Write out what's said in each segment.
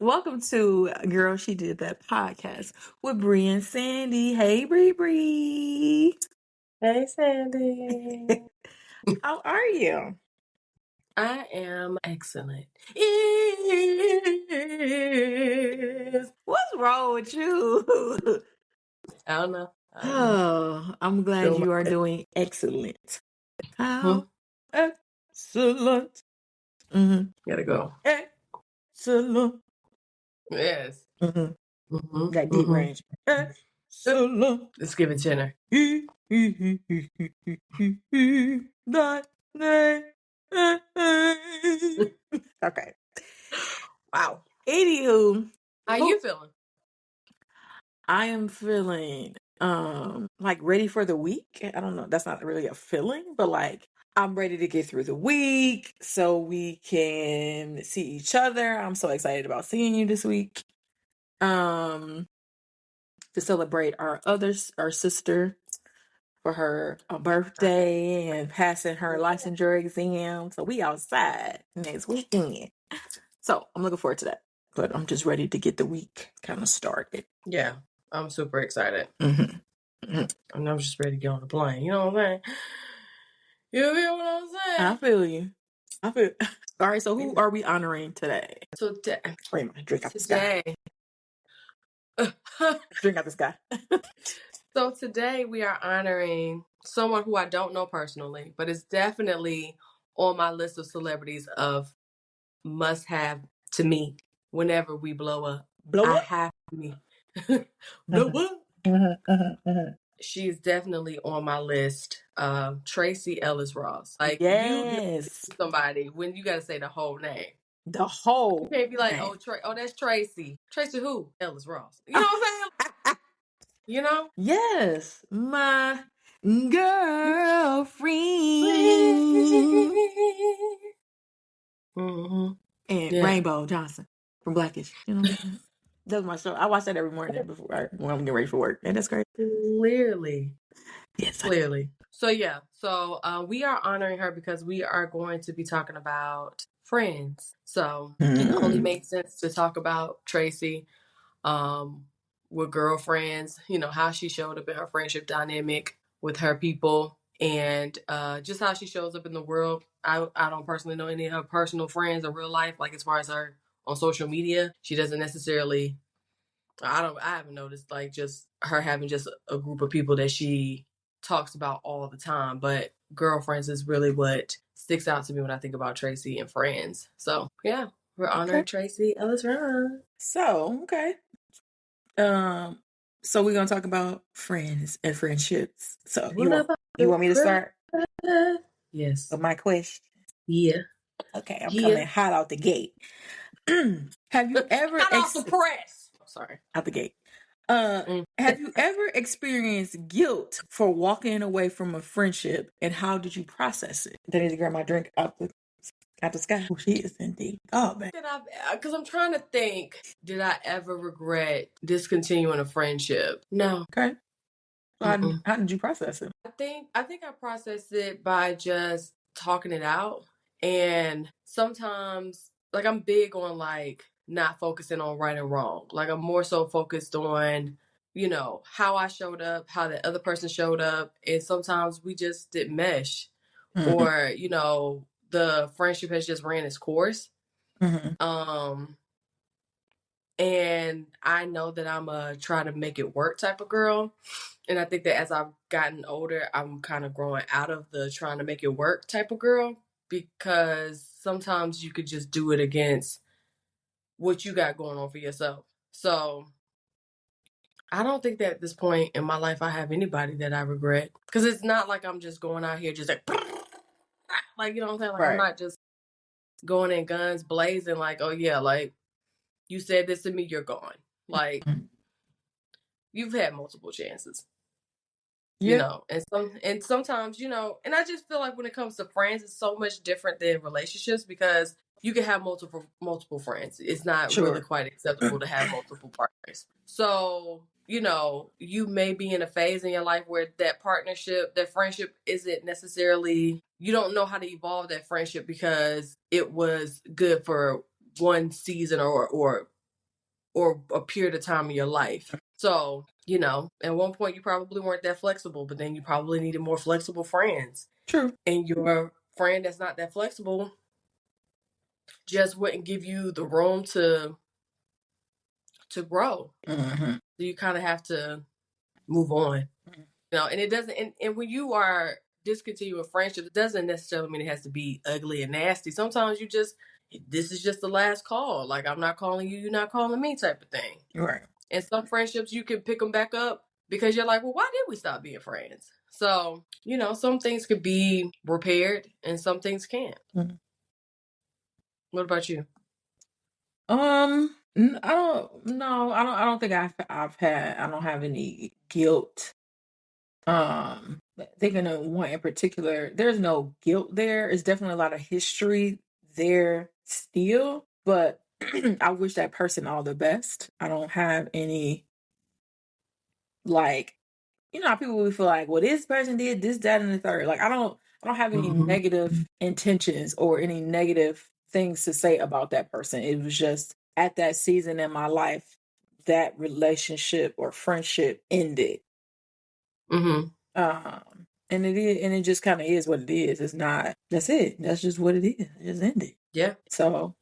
Welcome to Girl, She Did That podcast with Bree and Sandy. Hey, Bree. Hey, Sandy. How are you? I am excellent. What's wrong with you? I don't know. Oh, I'm glad Feel you are my- doing excellent. Hmm? How excellent. Mm-hmm. Gotta go. Excellent. Yes. Mm-hmm. That deep range. Excellent. Let's give it tenor. That name. Okay. Wow. Anywho, How you feeling? I am feeling like ready for the week. I don't know. That's not really a feeling, but like I'm ready to get through the week so we can see each other. I'm so excited about seeing you this week. To celebrate our sister for her birthday and passing her licensure exam. So we outside next weekend. So I'm looking forward to that. But I'm just ready to get the week kind of started. Yeah, I'm super excited. Mm-hmm. Mm-hmm. And I'm just ready to get on the plane. You know what I'm saying? You feel what I'm saying? I feel you. All right, so who are we honoring today? So Wait a minute, drink out the sky. today. Drink out the sky. So today we are honoring someone who I don't know personally, but is definitely on my list of celebrities of must have to meet whenever we blow up. Blow I up? have to meet. Blow up. She's definitely on my list. Tracy Ellis Ross. Like you know Yes. somebody when you gotta say the whole name. The whole You can't be like, name. oh, that's Tracy. Tracy who? Ellis Ross. You know what I'm saying? You know? Yes. My girlfriend. Mm-hmm. And Yeah. Rainbow Johnson from Blackish. You know, that's my show. I watch that every morning when I'm getting ready for work. And that's great. Clearly. Yes. Clearly. So yeah. So we are honoring her because we are going to be talking about friends. So it only makes sense to talk about Tracy with girlfriends, you know, how she showed up in her friendship dynamic with her people and just how she shows up in the world. I don't personally know any of her personal friends in real life, like as far as her on social media. She doesn't necessarily I haven't noticed like just her having just a group of people that she talks about all the time, but girlfriends is really what sticks out to me when I think about Tracy and friends. So yeah, we're honoring Tracy Ellis Ross. So, okay. So we're gonna talk about friends and friendships. So you want me to start Yes. with my question? Yeah. Okay, I'm coming hot out the gate. Have you ever Hot off the press? Sorry. Out the gate. Have you ever experienced guilt for walking away from a friendship, and how did you process it? I need to grab my drink out the sky. Oh, she is indeed. Oh, man. Because I'm trying to think, did I ever regret discontinuing a friendship? No. Okay. So how did you process it? I think I processed it by just talking it out. And sometimes, like, I'm big on like not focusing on right and wrong. Like, I'm more so focused on, you know, how I showed up, how the other person showed up. And sometimes we just didn't mesh, or, you know, the friendship has just ran its course. And I know that I'm a try to make it work type of girl. And I think that as I've gotten older, I'm kind of growing out of the trying to make it work type of girl, because sometimes you could just do it against what you got going on for yourself. So I don't think that at this point in my life I have anybody that I regret, because it's not like I'm just going out here just like you know what I'm saying? Like I'm not just going in guns blazing like, oh yeah, like you said this to me, you're gone. Like you've had multiple chances. You know, and sometimes, you know, and I just feel like when it comes to friends, it's so much different than relationships, because you can have multiple friends. It's not really quite acceptable to have multiple partners. So, you know, you may be in a phase in your life where that partnership, that friendship isn't necessarily, you don't know how to evolve that friendship because it was good for one season or or a period of time in your life. So, at one point you probably weren't that flexible, but then you probably needed more flexible friends. True. And your friend that's not that flexible just wouldn't give you the room to grow. Mm-hmm. So you kind of have to move on. And it doesn't, and when you are discontinuing friendships, it doesn't necessarily mean it has to be ugly and nasty. Sometimes this is just the last call. Like, I'm not calling you, you're not calling me, type of thing. Right. And some friendships you can pick them back up because you're like, well, why did we stop being friends? So, some things could be repaired and some things can't. Mm-hmm. What about you? I don't know. I don't think I don't have any guilt. Thinking of one in particular, there's no guilt there. It's definitely a lot of history there still, but I wish that person all the best. I don't have any, like, how people will feel like, well, this person did this, that, and the third. Like, I don't have any negative intentions or any negative things to say about that person. It was just at that season in my life, that relationship or friendship ended. Mm-hmm. And it just kind of is what it is. It's not, that's it. That's just what it is. It just ended. Yeah. So,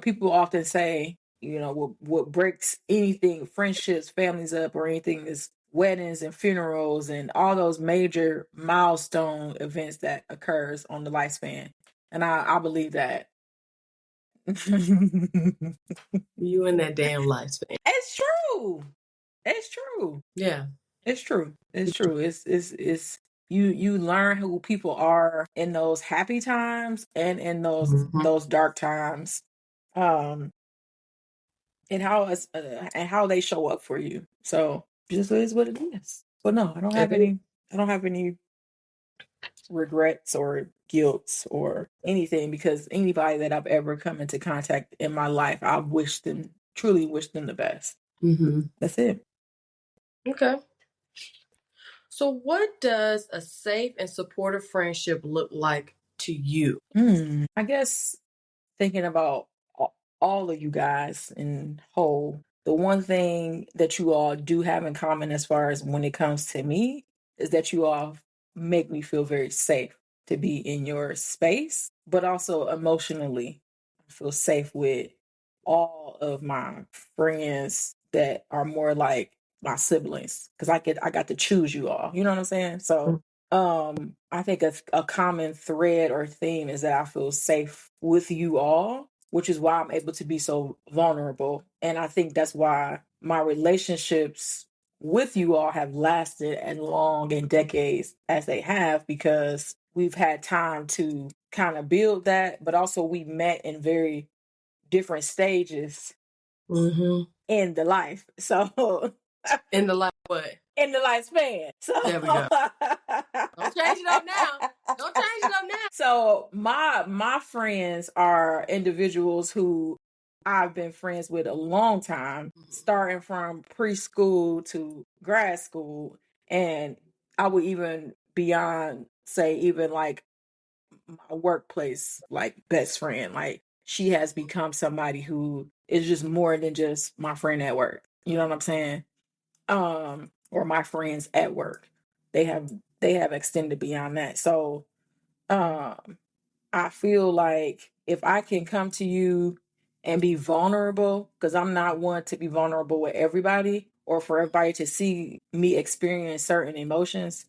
people often say, what breaks anything, friendships, families up, or anything is weddings and funerals and all those major milestone events that occurs on the lifespan. And I believe that. You and that damn lifespan. It's true. It's true. Yeah. It's true. It's true. It's you learn who people are in those happy times and in those dark times. Um and how they show up for you. So just is what it is. But no, I don't have any regrets or guilt or anything, because anybody that I've ever come into contact in my life, I've truly wished them the best. Mm-hmm. That's it. Okay. So what does a safe and supportive friendship look like to you? I guess thinking about all of you guys in whole, the one thing that you all do have in common as far as when it comes to me is that you all make me feel very safe to be in your space, but also emotionally I feel safe with all of my friends that are more like my siblings, because I got to choose you all. You know what I'm saying? So I think a common thread or theme is that I feel safe with you all, which is why I'm able to be so vulnerable. And I think that's why my relationships with you all have lasted as long in decades as they have, because we've had time to kind of build that, but also we met in very different stages in the life. So In the life what? in the lifespan. So there we go. Don't change it up now. Don't change it up now. So my friends are individuals who I've been friends with a long time, starting from preschool to grad school, and I would even beyond say even like my workplace like best friend. Like, she has become somebody who is just more than just my friend at work. You know what I'm saying? Or my friends at work. They have extended beyond that. So I feel like if I can come to you and be vulnerable, because I'm not one to be vulnerable with everybody or for everybody to see me experience certain emotions,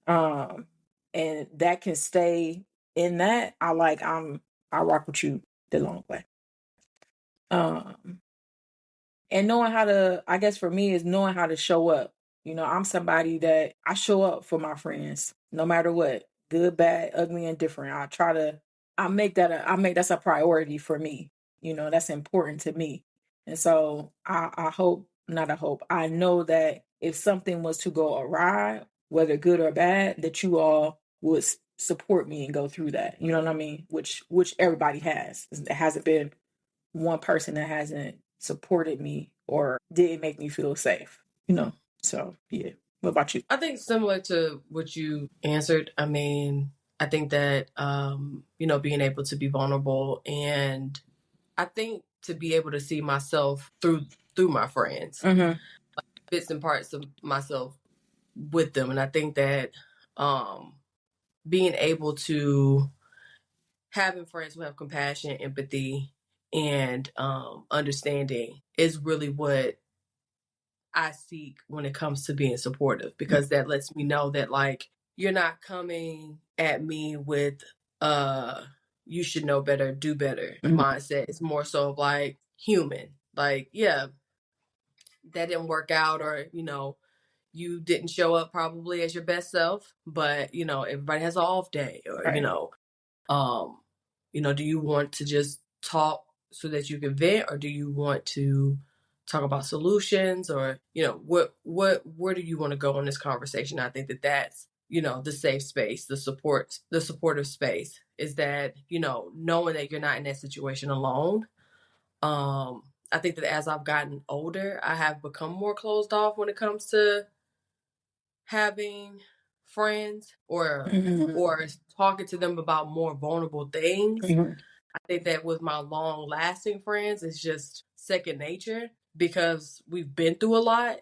um, and that can stay in that, I rock with you the long way. Um, and knowing how to, I guess for me, is knowing how to show up. I'm somebody that I show up for my friends no matter what, good, bad, ugly, and different. I make that's a priority for me. That's important to me. And so I hope, not a hope, I know that if something was to go awry, whether good or bad, that you all would support me and go through that. You know what I mean? Which everybody has. It hasn't been one person that hasn't supported me or didn't make me feel safe. So yeah. What about you? I think similar to what you answered. I mean, I think that being able to be vulnerable, and I think to be able to see myself through my friends, bits and parts of myself with them. And I think that being able to having friends who have compassion, empathy, and understanding is really what I seek when it comes to being supportive, because that lets me know that like you're not coming at me with you should know better, do better mindset. It's more so of like human. Like, yeah, that didn't work out, or you didn't show up probably as your best self, but everybody has an off day, or Right. um do you want to just talk so that you can vent, or do you want to talk about solutions, or where do you want to go in this conversation? I think that that's the safe space, the supportive space, is that knowing that you're not in that situation alone. I think that as I've gotten older, I have become more closed off when it comes to having friends, or talking to them about more vulnerable things. I think that with my long lasting friends, it's just second nature, because we've been through a lot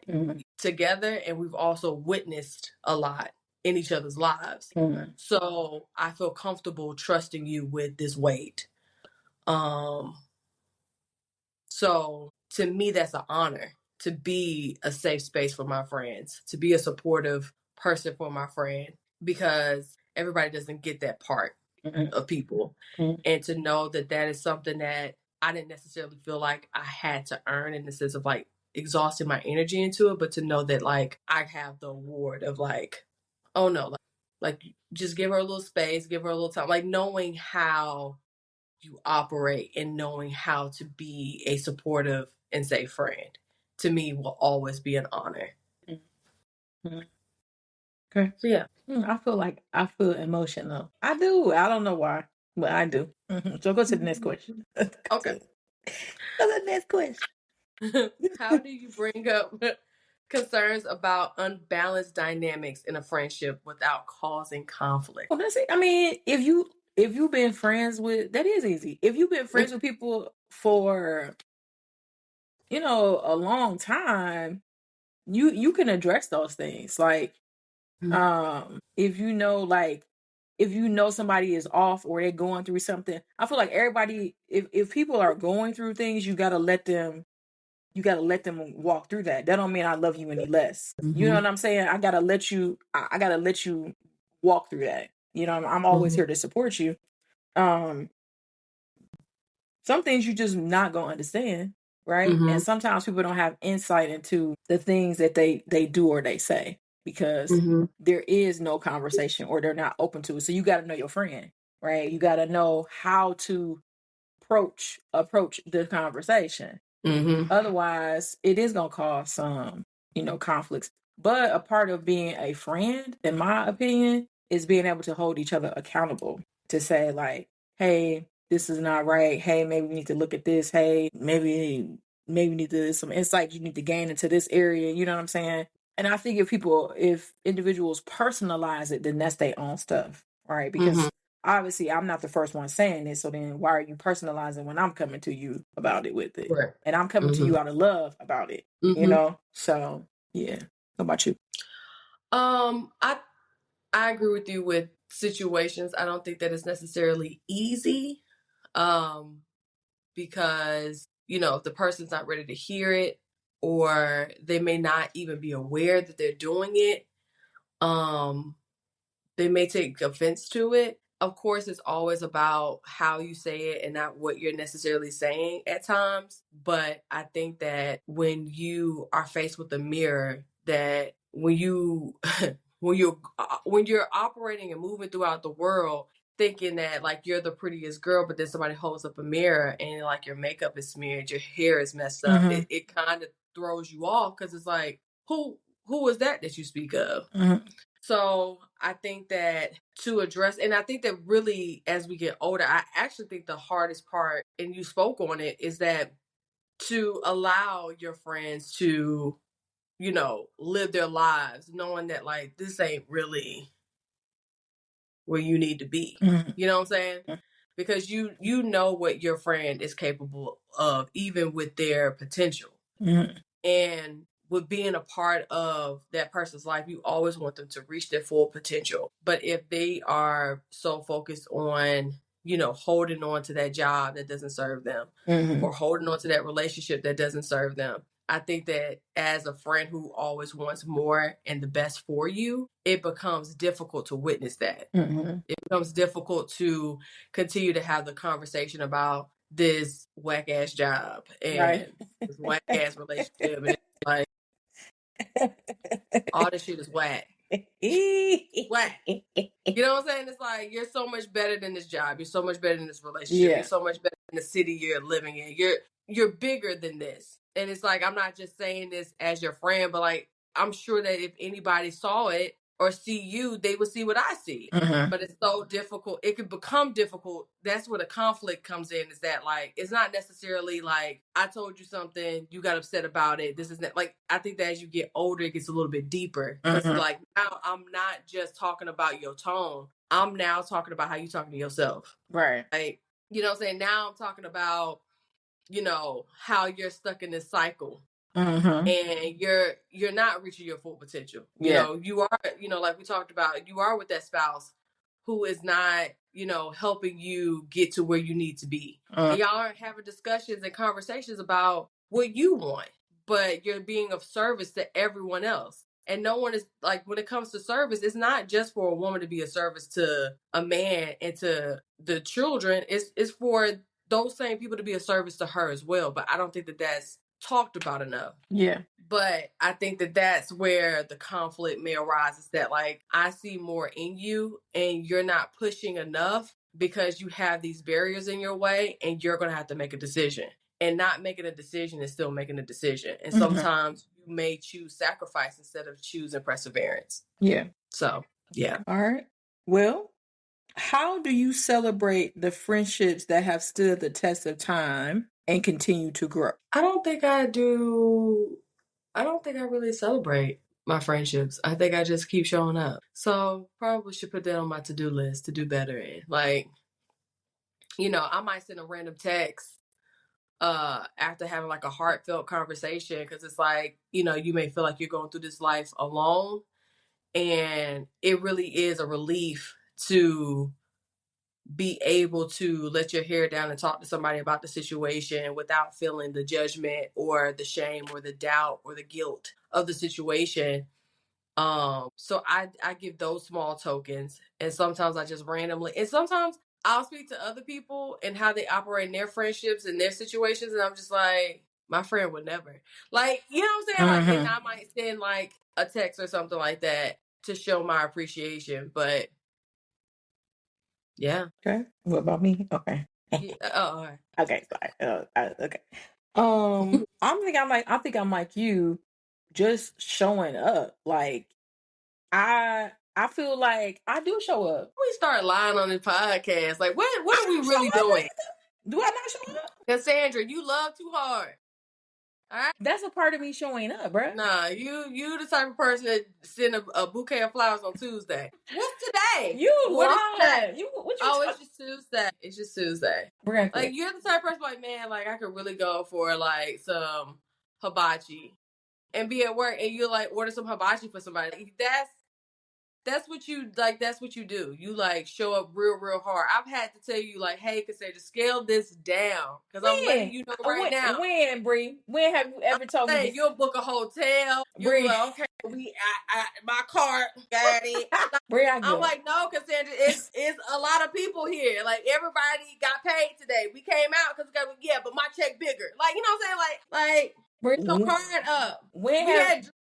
together, and we've also witnessed a lot in each other's lives. So I feel comfortable trusting you with this weight. So to me, that's an honor to be a safe space for my friends, to be a supportive person for my friend, because everybody doesn't get that part of people. And to know that that is something that I didn't necessarily feel like I had to earn, in the sense of like exhausting my energy into it, but to know that like I have the award of like, oh no, like just give her a little space, give her a little time, like knowing how you operate and knowing how to be a supportive and safe friend, to me, will always be an honor. Okay. So yeah. I feel emotional. I do. I don't know why, but I do. So go to the next question. Okay. Go to the next question. How do you bring up concerns about unbalanced dynamics in a friendship without causing conflict? Well, that's it. I mean, if you've been friends with, that is easy. If you've been friends with people for a long time, you can address those things. Like, if if somebody is off or they're going through something, I feel like everybody, if people are going through things, you gotta let them walk through that. That don't mean I love you any less. You know what I'm saying? I gotta let you walk through that. I'm always here to support you. Um, some things you just not gonna understand, right? And sometimes people don't have insight into the things that they do or they say, because there is no conversation, or they're not open to it. So you got to know your friend, right? You got to know how to approach the conversation. Otherwise, it is gonna cause some conflicts. But a part of being a friend, in my opinion, is being able to hold each other accountable, to say like, hey, this is not right. Hey, maybe we need to look at this. Hey, maybe we need to some insight you need to gain into this area. You know what I'm saying? And I think if individuals personalize it, then that's their own stuff, right? Because obviously I'm not the first one saying this, so then why are you personalizing when I'm coming to you about it with it? Right. And I'm coming to you out of love about it, So yeah. How about you? I agree with you with situations. I don't think that it's necessarily easy, because if the person's not ready to hear it, or they may not even be aware that they're doing it, um they may take offense to it. Of course, it's always about how you say it and not what you're necessarily saying at times. But I think that when you are faced with a mirror, that when you when you're operating and moving throughout the world, thinking that like you're the prettiest girl, but then somebody holds up a mirror and like your makeup is smeared, your hair is messed up, it kind of throws you off, because it's like, who is that you speak of? So I think that to address, and I think that really as we get older, I actually think the hardest part, and you spoke on it, is that to allow your friends to, live their lives knowing that like this ain't really where you need to be. You know what I'm saying? because you know what your friend is capable of, even with their potential. Mm-hmm. And with being a part of that person's life, you always want them to reach their full potential. But if they are so focused on, holding on to that job that doesn't serve them, Mm-hmm. or holding on to that relationship that doesn't serve them, I think that as a friend who always wants more and the best for you, it becomes difficult to witness that. Mm-hmm. It becomes difficult to continue to have the conversation about this whack ass job Right. and this whack ass relationship. And it's like, all this shit is whack. Whack. You know what I'm saying? It's like, you're so much better than this job. You're so much better than this relationship. Yeah. You're so much better than the city you're living in. You're bigger than this. And it's like, I'm not just saying this as your friend, but like, I'm sure that if anybody saw it or see you, they would see what I see. Mm-hmm. But it's so difficult. It could become difficult. That's where the conflict comes in, is that like, it's not necessarily like, I told you something, you got upset about it. This is not like, I think that as you get older, it gets a little bit deeper. Because like, now I'm not just talking about your tone. I'm now talking about how you talking to yourself. Right. Like, you know what I'm saying? Now I'm talking about, how you're stuck in this cycle. Mm-hmm. And you're not reaching your full potential. Yeah. You are, like we talked about, you are with that spouse who is not, helping you get to where you need to be. And y'all aren't having discussions and conversations about what you want, but you're being of service to everyone else. And no one is like, when it comes to service, it's not just for a woman to be a service to a man and to the children. It's for those same people to be a service to her as well. But I don't think that that's talked about enough. Yeah. But I think that that's where the conflict may arise, is that like, I see more in you and you're not pushing enough because you have these barriers in your way, and you're going to have to make a decision. And not making a decision is still making a decision. And sometimes you may choose sacrifice instead of choosing perseverance. Yeah. So, yeah. All right. Well, how do you celebrate the friendships that have stood the test of time and continue to grow? I don't think I really celebrate my friendships. I think I just keep showing up. So probably should put that on my to-do list to do better in. Like, I might send a random text after having like a heartfelt conversation, because it's like, you may feel like you're going through this life alone, and it really is a relief to be able to let your hair down and talk to somebody about the situation without feeling the judgment or the shame or the doubt or the guilt of the situation. So I give those small tokens, and sometimes I just randomly, and sometimes I'll speak to other people and how they operate in their friendships and their situations, and I'm just like, my friend would never, like, you know what I'm saying? Like, and I might send like a text or something like that to show my appreciation. But yeah. Okay. What about me? Okay. Yeah. Oh, all right. Okay. Sorry. Okay. I think I'm like you, just showing up. Like I feel like I do show up. We start lying on this podcast. Like, what are we really doing? Do I not show up? Cassandra, you love too hard. All right. That's a part of me showing up, bruh. Nah, you the type of person that send a bouquet of flowers on Tuesday. What's today? You What is lying. today? What you Oh, it's just Tuesday. It's just Tuesday. Bracket. Like, you're the type of person like, man, like, I could really go for like some hibachi and be at work, and you like order some hibachi for somebody. Like, that's what you like. That's what you do. You like show up real hard. I've had to tell you like, hey, Cassandra, scale this down, because I'm letting you know right now. When, Bree? When have you ever told me? You'll book a hotel. You'll be like, okay, my card got it. Bree, I'm like, no, Cassandra, it's a lot of people here. Like, everybody got paid today. We came out because but my check bigger. Like, you know what I'm saying? Like, Bree, your card up. When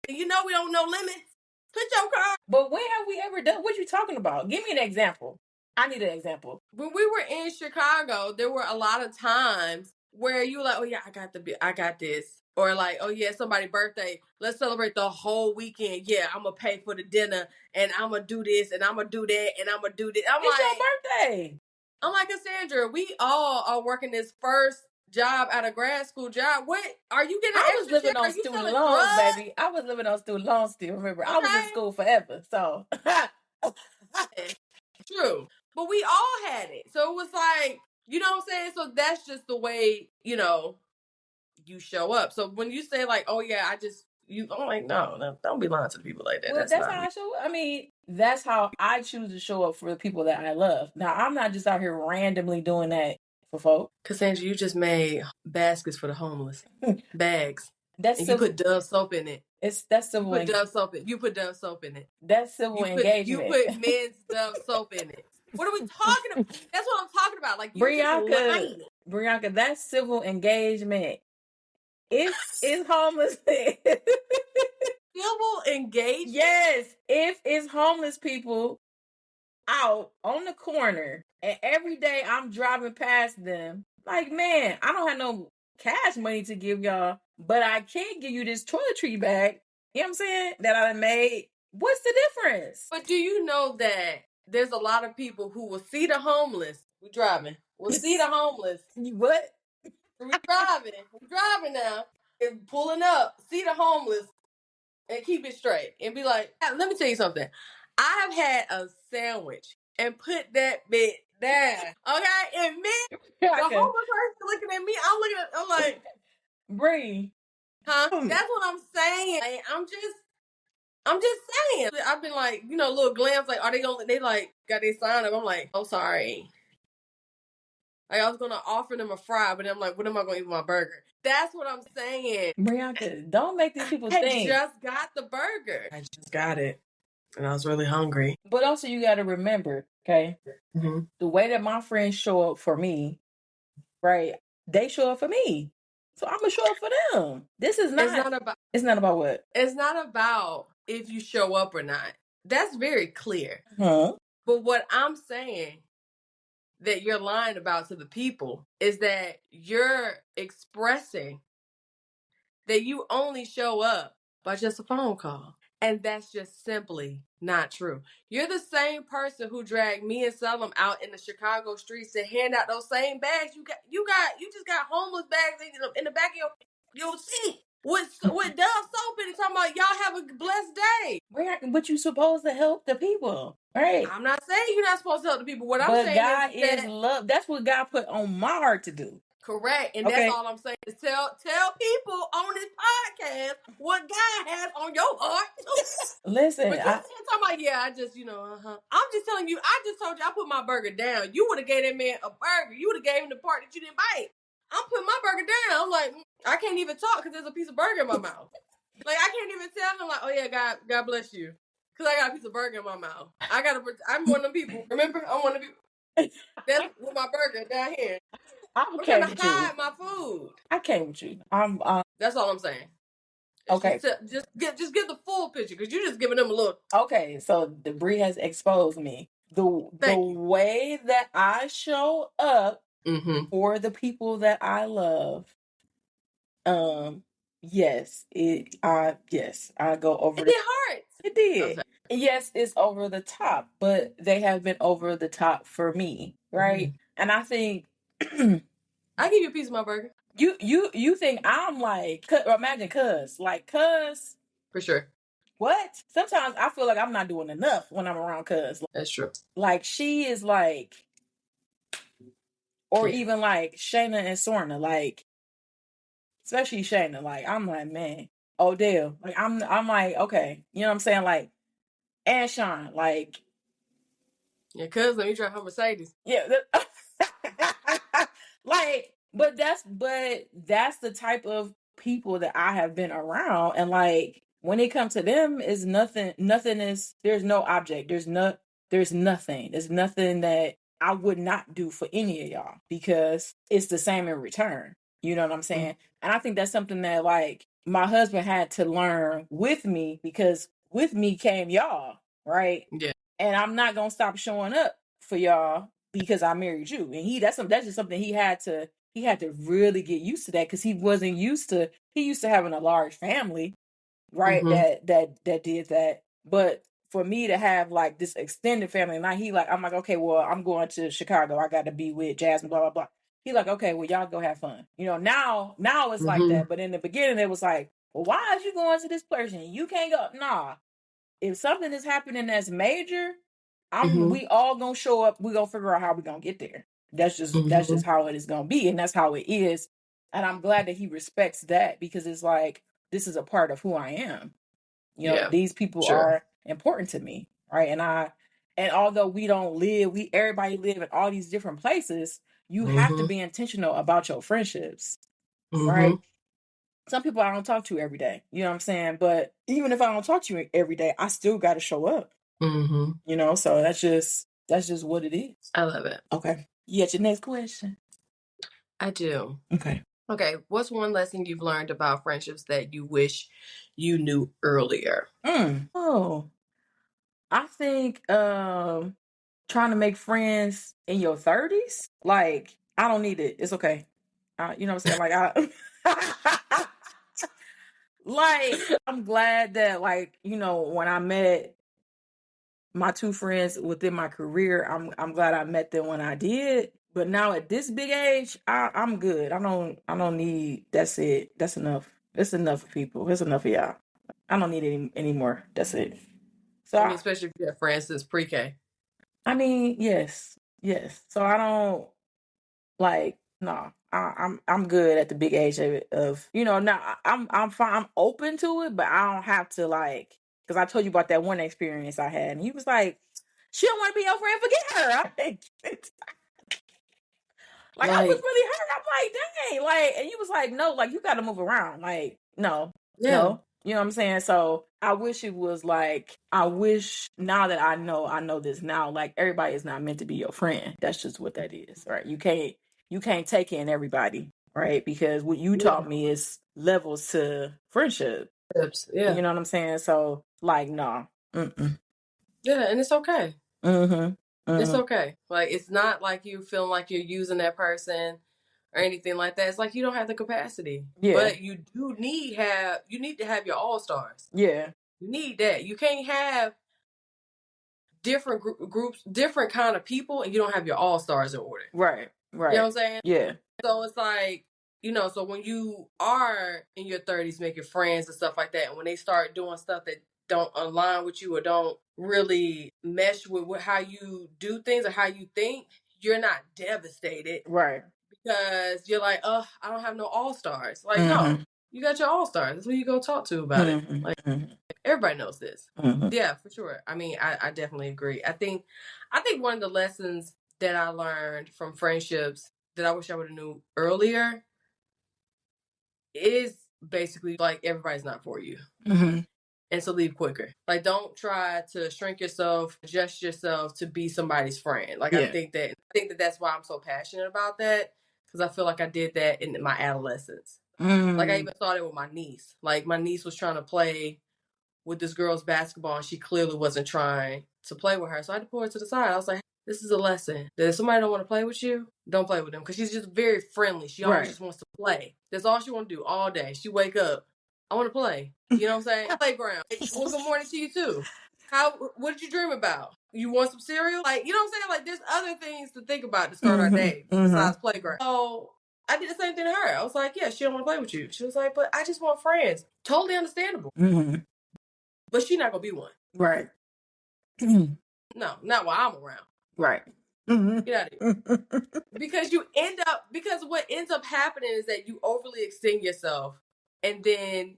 we don't know limits. Put your card. But when have we ever done? What you talking about? Give me an example. I need an example. When we were in Chicago, there were a lot of times where you were like, oh yeah, I got this. Or like, oh yeah, somebody's birthday. Let's celebrate the whole weekend. Yeah, I'm gonna pay for the dinner, and I'm gonna do this, and I'm gonna do that, and I'm gonna do this. It's your birthday. I'm like, Cassandra, we all are working this first job out of grad school job. What are you getting? I was living on student loans, baby. I was living on student loans still. Remember, I was in school forever. So true. but we all had it. So it was like, you know what I'm saying? So that's just the way, you show up. So when you say like, oh yeah, I'm like, no, don't be lying to the people like that. Well, That's that's not how me. I show up. I mean, that's how I choose to show up for the people that I love. Now, I'm not just out here randomly doing that for folk. Cassandra, you just made baskets for the homeless. Bags. That's And you civil. put Dove soap in it. That's You civil. put Dove soap in. You put Dove soap in it. That's civil You engagement. put men's Dove soap in it. What are we talking about? That's what I'm talking about. Like you're just Brianka, lying. Brianka, that's civil engagement. It's homelessness. Civil engagement. Yes, if it's homeless people out on the corner, and every day I'm driving past them, like, man, I don't have no cash money to give y'all, but I can give you this toiletry bag. You know what I'm saying? That I made. What's the difference? But do you know that there's a lot of people who will see the homeless? We driving. We'll see the homeless. What? We driving. We driving now. And pulling up, see the homeless, and keep it straight. And be like, let me tell you something. I have had a sandwich and put that bit down. Okay? And me, the homeless person looking at me, I'm like, Bree. huh? That's what I'm saying. I'm just saying. I've been like, little glams, like, are they gonna, they like, got their sign up. I'm like, oh, sorry. Like, I was gonna offer them a fry, but I'm like, what am I gonna eat with my burger? That's what I'm saying. Brianka, don't make these people I think. just got the burger. I just got it. And I was really hungry. But also, you got to remember, okay, the way that my friends show up for me, right? They show up for me, so I'm gonna show up for them. This is not. It's not about. It's not about what. It's not about if you show up or not. That's very clear. Huh? But what I'm saying that you're lying about to the people is that you're expressing that you only show up by just a phone call. And that's just simply not true. You're the same person who dragged me and Selim out in the Chicago streets to hand out those same bags. You just got homeless bags in the back of your seat with Dove soap in it, talking about y'all have a blessed day. But you supposed to help the people, right? I'm not saying you're not supposed to help the people. What I'm But saying God is that love. That's what God put on my heart to do. correct, and Okay. that's all I'm saying is tell people on this podcast what God has on your heart too. Listen, But you're talking about, yeah, I just, I'm just telling you, I just told you I put my burger down. You would have gave that man a burger. You would have gave him the part that you didn't bite. I'm putting my burger down. I'm like, I can't even talk because there's a piece of burger in my mouth. Like, I can't even tell him, like, oh yeah, God bless you. Because I got a piece of burger in my mouth. I'm one of them people. Remember? I'm one of them people. That's with my burger down here. I'm trying to hide my food. I came with you. That's all I'm saying. Okay. Just give the full picture because you're just giving them a look. Okay, so Debris has exposed me. The way that I show up for the people that I love, yes, I go over. It hurts. It did. Yes, it's over the top, but they have been over the top for me, right? And I think I give you a piece of my burger. You think I'm like, imagine cuz for sure. What? Sometimes I feel like I'm not doing enough when I'm around cuz. That's true. Like she is like, or even like Shayna and Sorna, like especially Shayna. Like I'm like, man, Odell. Like I'm like, okay, you know what I'm saying? Like, and Sean, like, yeah, cuz let me drive her Mercedes. Yeah, like, but that's the type of people that I have been around, and like when it comes to them, is nothing. Nothing is. There's no object. There's nothing. There's nothing that I would not do for any of y'all because it's the same in return. You know what I'm saying? And I think that's something that like my husband had to learn with me because with me came y'all, right? Yeah. And I'm not gonna stop showing up for y'all because I married you. And that's just something he had to really get used to that because he wasn't used to having a large family, right? That did that. But for me to have like this extended family, now I'm like, okay, well, I'm going to Chicago. I got to be with Jasmine, blah, blah, blah. He like, okay, well, y'all go have fun. You know, now it's like that. But in the beginning, it was like, well, why is you going to this person? You can't go. Nah. If something is happening that's major, Mhm. We all gonna show up. We gonna figure out how we gonna get there. That's just Mhm. how it is gonna be, and that's how it is. And I'm glad that he respects that because it's like this is a part of who I am. Yeah. These people Sure. are important to me, right? And although we don't live, we everybody live in all these different places. You have to Mhm. be intentional about your friendships, right? Mhm. Some people I don't talk to every day. You know what I'm saying? But even if I don't talk to you every day, I still got to show up. Mhm. So that's just what it is. I love it. Okay. You got your next question? I do. Okay. Okay. What's one lesson you've learned about friendships that you wish you knew earlier? Oh, I think trying to make friends in your 30s, like I don't need it. It's okay. You know what I'm saying? Like I like I'm glad that when I met my two friends within my career, I'm glad I met them when I did. But now at this big age, I'm good. I don't need. That's it. That's enough. It's enough of people. It's enough of y'all. I don't need any more. That's it. So I mean, especially if you have friends since pre-K. I mean, yes, yes. So I don't no. I'm good at the big age of now I'm fine. I'm open to it, but I don't have to because I told you about that one experience I had, and he was like, "She don't want to be your friend. Forget her." I'm like, I was Like, really hurt. I'm like, dang, and he was like, "No, you got to move around. No, yeah. no." You know what I'm saying? So I wish it was I wish now that I know this now, everybody is not meant to be your friend. That's just what that is, right? You can't take in everybody, right? Because what you Yeah. taught me is levels to friendship. Tips. Yeah. You know what I'm saying? So no. Mm-mm. Yeah. And it's okay. Mm-hmm. It's Mm-hmm. okay. Like, it's not like you feeling like you're using that person or anything like that. It's like you don't have the capacity, Yeah. but you need to have your all stars. Yeah. You need that. You can't have different groups, different kind of people, and you don't have your all stars in order. Right. You know what Right. I'm saying? Yeah. So it's like, so when you are in your 30s making friends and stuff like that, and when they start doing stuff that don't align with you or don't really mesh with how you do things or how you think, you're not devastated Right. because you're like, oh, I don't have no all stars. Like, no, Mm-hmm. you got your all stars. That's who you go talk to about it. Mm-hmm. Like, Mm-hmm. everybody knows this. Mm-hmm. Yeah, for sure. I mean, I definitely agree. I think one of the lessons that I learned from friendships that I wish I would have knew earlier is basically like everybody's not for you. Mm-hmm. And so leave quicker. Like, don't try to shrink yourself, adjust yourself to be somebody's friend. Like, Yeah. I think that that's why I'm so passionate about that, because I feel like I did that in my adolescence. Like, I Mm. even started with my niece. Like, my niece was trying to play with this girl's basketball, and she clearly wasn't trying to play with her. So I had to pull her to the side. I was like, this is a lesson that if somebody don't want to play with you, don't play with them, because she's just very friendly. She always Right. just wants to play. That's all she want to do all day. She wake up, I want to play. You know what I'm saying? Playground. Well, good morning to you too. What did you dream about? You want some cereal? Like, you know what I'm saying? Like, there's other things to think about to start our Mm-hmm. day Mm-hmm. besides playground. So I did the same thing to her. I was like, yeah, she don't want to play with you. She was like, but I just want friends. Totally understandable. Mm-hmm. But she not gonna be one. Right. No, not while I'm around. Right. Mm-hmm. Get out of here. Because what ends up happening is that you overly extend yourself, and then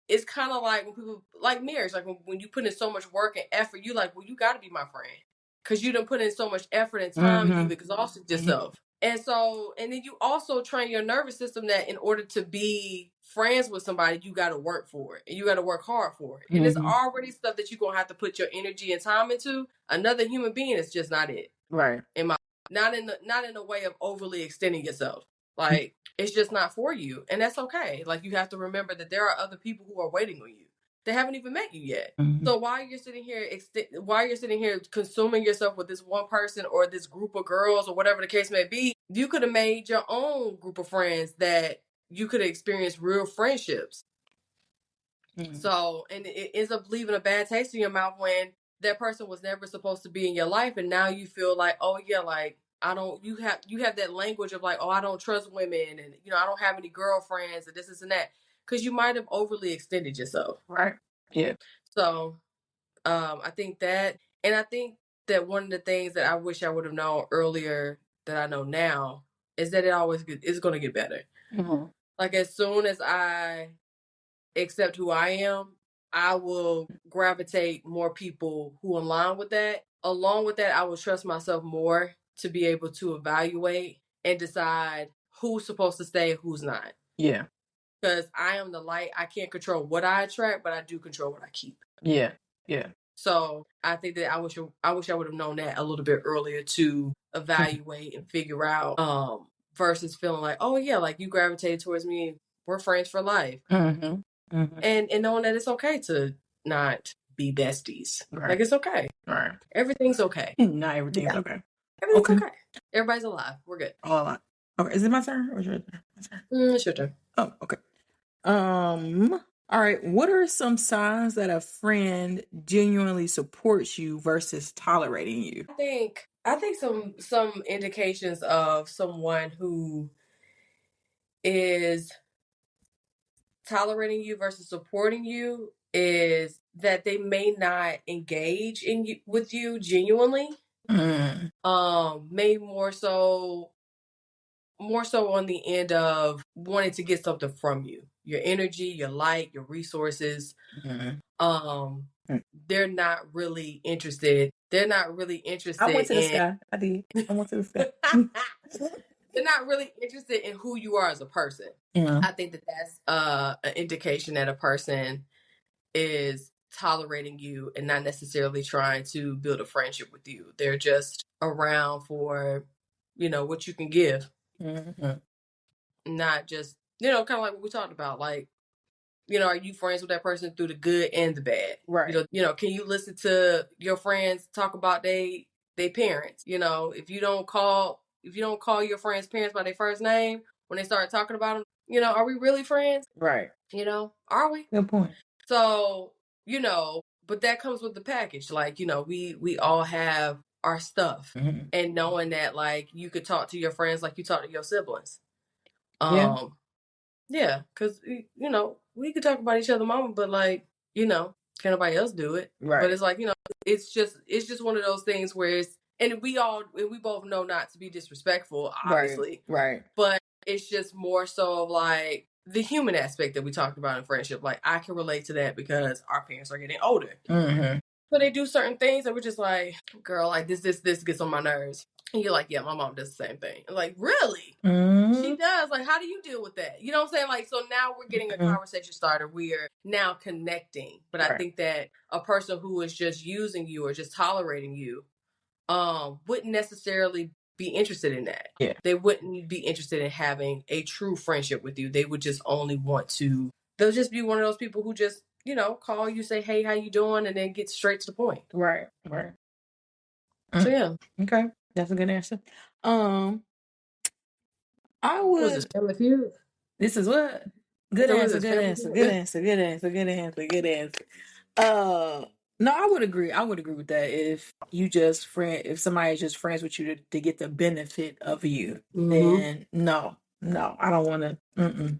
it's kind of like when people like marriage, like when you put in so much work and effort, you like, well, you got to be my friend because you done put in so much effort and time, and Mm-hmm. you've exhausted Mm-hmm. yourself. And then you also train your nervous system that in order to be friends with somebody, you got to work for it and you got to work hard for it. And it's Mm-hmm. already stuff that you're gonna have to put your energy and time into. Another human being is just not it. Right. In my not in a way of overly extending yourself. Like, it's just not for you, and that's okay. Like, you have to remember that there are other people who are waiting on you. They haven't even met you yet. Mm-hmm. So while you're sitting here consuming yourself with this one person or this group of girls or whatever the case may be, you could have made your own group of friends that you could have experienced real friendships. Mm-hmm. So, and it ends up leaving a bad taste in your mouth when that person was never supposed to be in your life, and now you feel like, oh yeah, like I don't. You have that language of like, oh, I don't trust women, and I don't have any girlfriends, and this and that, because you might have overly extended yourself. Right. Yeah. So, I think that, and I think that one of the things that I wish I would have known earlier that I know now is that it's going to get better. Mm-hmm. Like as soon as I accept who I am, I will gravitate more people who align with that. Along with that, I will trust myself more to be able to evaluate and decide who's supposed to stay, who's not. Yeah. Because I am the light. I can't control what I attract, but I do control what I keep. Yeah. Yeah. So I think that I wish I would have known that a little bit earlier to evaluate and figure out, versus feeling like, oh yeah, like you gravitated towards me, we're friends for life. Mm-hmm. Mm-hmm. And knowing that it's okay to not be besties. Right. Like it's okay. Right. Everything's okay. Not everything's okay. Everything's okay. Everybody's alive. We're good. All a lot. Okay. Is it my turn or is your turn? My turn. It's your turn. Oh, okay. All right. What are some signs that a friend genuinely supports you versus tolerating you? I think some indications of someone who is tolerating you versus supporting you is that they may not engage with you genuinely. Mm. Maybe more so on the end of wanting to get something from you, your energy, your light, your resources. Mm. They're not really interested. They're not really interested. I went to the sky. I did. I went to the sky. They're not really interested in who you are as a person. Yeah. I think that that's an indication that a person is tolerating you and not necessarily trying to build a friendship with you. They're just around for, what you can give. Mm-hmm. Not just, kind of like what we talked about. Like, are you friends with that person through the good and the bad? Right. Can you listen to your friends talk about they parents? If you don't call your friends' parents by their first name when they start talking about them, are we really friends? Right. Are we? Good point. So, but that comes with the package. Like, we all have our stuff. Mm-hmm. And knowing that, like, you could talk to your friends like you talk to your siblings. Yeah. Yeah, because, we could talk about each other mama, but, like, can't nobody else do it. Right. But it's like, it's just one of those things where and we both know not to be disrespectful, obviously. Right. But it's just more so of like the human aspect that we talked about in friendship. Like I can relate to that because our parents are getting older. Mm-hmm. So they do certain things that we're just like, girl, like this gets on my nerves. And you're like, yeah, my mom does the same thing. I'm like, really? Mm-hmm. She does. Like, how do you deal with that? You know what I'm saying? Like, so now we're getting a conversation started. We're now connecting. But I think that a person who is just using you or just tolerating you, wouldn't necessarily be interested in that. Yeah. They wouldn't be interested in having a true friendship with you. They would just only want to, they'll just be one of those people who just, call you, say, hey, how you doing? And then get straight to the point. Right. So yeah. Okay. That's a good answer. I would. Was this Family Feud? This is what? Good answer. No, I would agree. I would agree with that. If somebody is just friends with you to get the benefit of you, then no, I don't want to.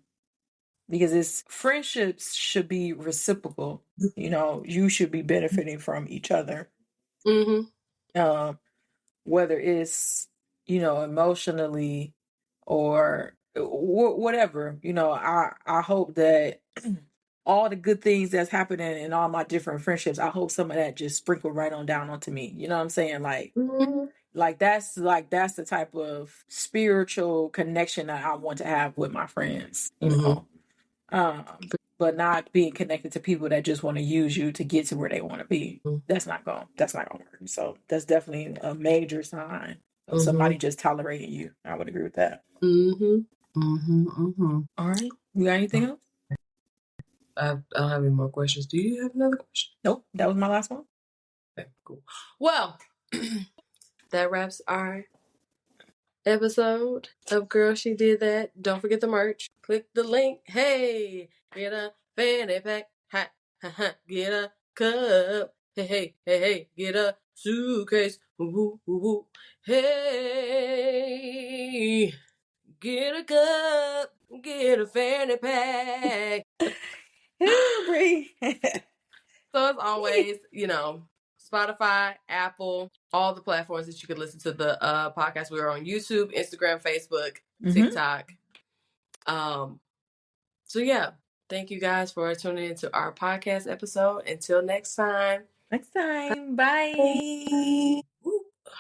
Because friendships should be reciprocal. You should be benefiting from each other. Whether it's emotionally or whatever. I hope that all the good things that's happening in all my different friendships, I hope some of that just sprinkled right on down onto me. You know what I'm saying? Like that's the type of spiritual connection that I want to have with my friends. But not being connected to people that just want to use you to get to where they want to be. That's not gonna work. So that's definitely a major sign of somebody just tolerating you. I would agree with that. All right. You got anything else? I don't have any more questions. Do you have another question? Nope. That was my last one. Okay, cool. Well, that wraps our episode of Girl, She Did That. Don't forget the merch. Click the link. Hey, get a fanny pack. Ha, ha, ha. Get a cup. Hey, get a suitcase. Woo, woo, woo. Hey, get a cup. Get a fanny pack. Bree. So as always, Spotify, Apple, all the platforms that you can listen to the podcast. We're on YouTube, Instagram, Facebook, TikTok. So yeah, thank you guys for tuning into our podcast episode. Until next time. Next time. Bye.